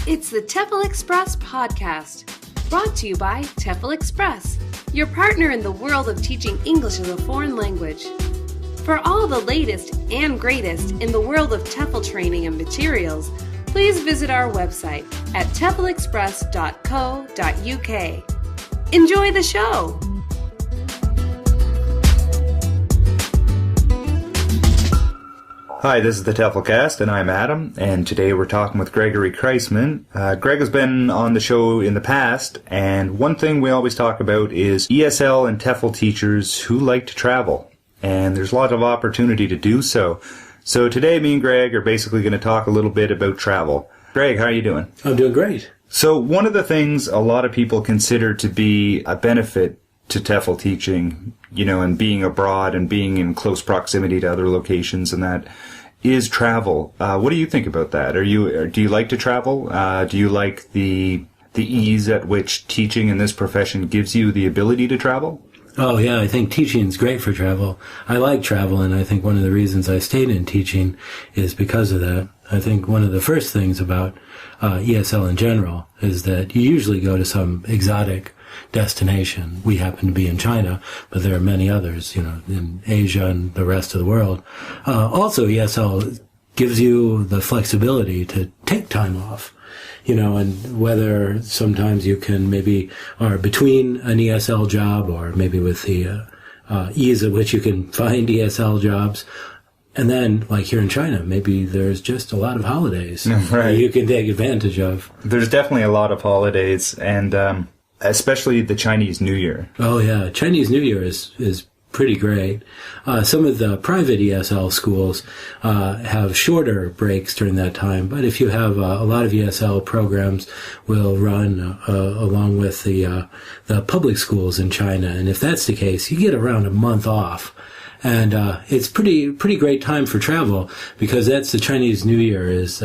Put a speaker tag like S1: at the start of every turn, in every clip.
S1: It's the TEFL Express podcast, brought to you by TEFL Express, your partner in the world of teaching English as a foreign language. For all the latest and greatest in the world of TEFL training and materials, please visit our website at teflexpress.co.uk. Enjoy the show!
S2: Hi, this is the TEFLCast, and I'm Adam, and today we're talking with Gregory Kreisman. Greg has been on the show in the past, and one thing we always talk about is ESL and TEFL teachers who like to travel, and there's a lot of opportunity to do so. So today, me and Greg are basically going to talk a little bit about travel. Greg, how are you doing?
S3: I'm doing great.
S2: So one of the things a lot of people consider to be a benefit to TEFL teaching, and being abroad and being in close proximity to other locations and that, is travel. What do you think about that? Do you like to travel? Do you like the ease at which teaching in this profession gives you the ability to travel?
S3: Oh, yeah, I think teaching is great for travel. I like travel, and I think one of the reasons I stayed in teaching is because of that. I think one of the first things about ESL in general is that you usually go to some exotic destination. We happen to be in China, but there are many others, in Asia and the rest of the world. Also, ESL gives you the flexibility to take time off, and whether sometimes you can maybe are between an ESL job or maybe with the ease at which you can find ESL jobs. And then, like here in China, maybe there's just a lot of holidays that you can take advantage of.
S2: There's definitely a lot of holidays, and especially the Chinese New Year.
S3: Oh, yeah. Chinese New Year is pretty great. Some of the private ESL schools have shorter breaks during that time, but if you have a lot of ESL programs will run along with the public schools in China, and if that's the case, you get around a month off. And it's pretty great time for travel because that's the Chinese New Year is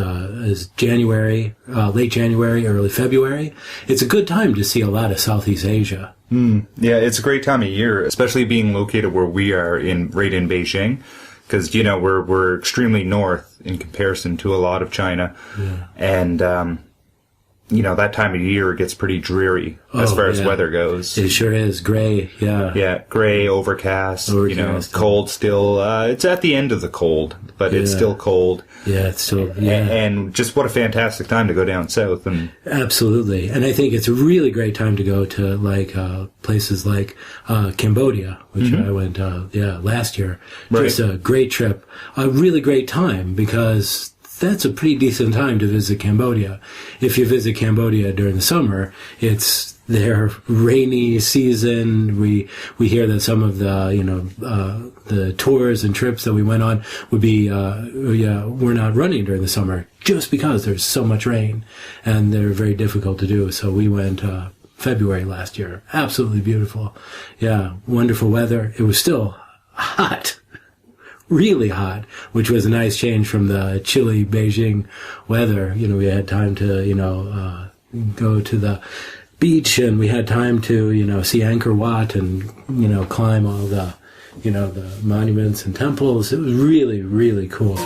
S3: January, late January, early February. It's a good time to see a lot of Southeast Asia.
S2: Yeah, it's a great time of year, especially being located where we are right in Beijing, because we're extremely north in comparison to a lot of China, and that time of year gets pretty dreary as far as weather goes.
S3: It sure is. Gray, yeah.
S2: Yeah, gray, overcast. Cold still. It's at the end of the cold, but it's still cold.
S3: Yeah, it's still, yeah.
S2: And just what a fantastic time to go down south.
S3: Absolutely. And I think it's a really great time to go to, places like Cambodia, which I went, last year.
S2: Right.
S3: Just a great trip. A really great time because that's a pretty decent time to visit Cambodia. If you visit Cambodia during the summer, it's their rainy season. We hear that some of the tours and trips that we went on would be we're not running during the summer just because there's so much rain and they're very difficult to do. So we went February last year. Absolutely beautiful. Yeah, wonderful weather. It was still hot. Really hot, which was a nice change from the chilly Beijing weather. We had time to, go to the beach, and we had time to, see Angkor Wat and, climb all the, the monuments and temples. It was really, really cool.